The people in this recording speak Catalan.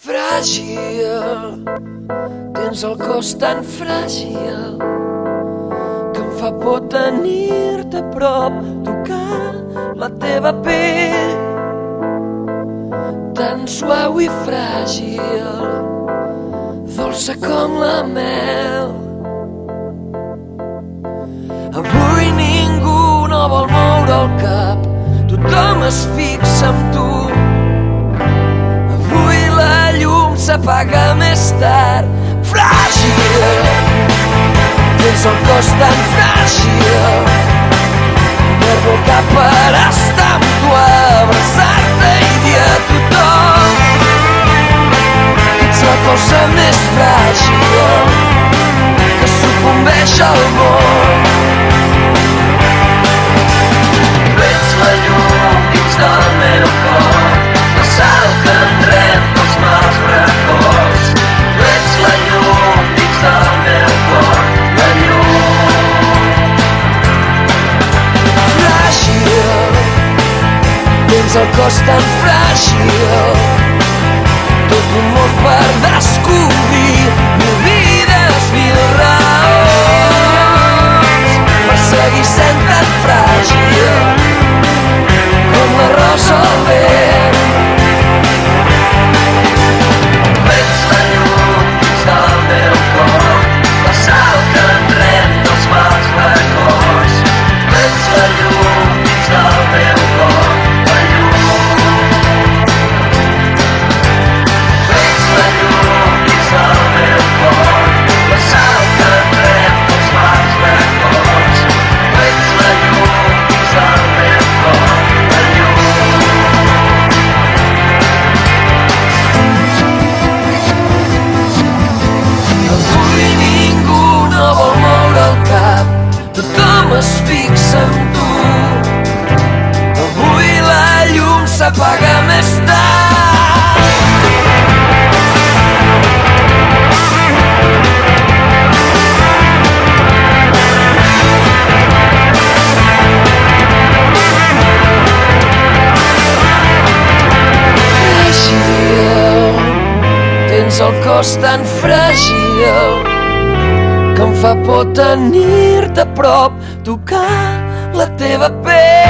Fràgil, tens el cos tan fràgil que em fa por tenir-te a prop, tocar la teva pell tan suau i fràgil, dolça com la mel. Avui ningú no vol moure el cap, tothom es fixa en tu. Avui la llum s'apaga més tard. Fràgil, tens el cos tan fràgil, perdo el cap per estar amb tu, abraçar-te i dir a tothom que ets la cosa més fràgil que sucumbeix al món. Tu ets la llum dins del meu cor, la sal que em rep els mals records. Tu ets la llum dins del meu cor, la llum. Fràgil, tens el cos tan fràgil, tot un món per descobrir, mil vides, mil raons per seguir sent tan fràgil com la rosa al vent. Ets la llum dins del meu cor, la sal que em rep dels mals records. Ets la llum dins del meu cor, la llum. Ets la llum dins del meu cor, la sal que em rep dels mals records. Ets la llum dins del meu cor, la llum. Avui ningú no vol moure el cap, tothom es fixa en tu. Avui la llum s'apaga més tard. Fràgil, tens el cos tan fràgil que em fa por tenir-te a prop, tocar la teva pell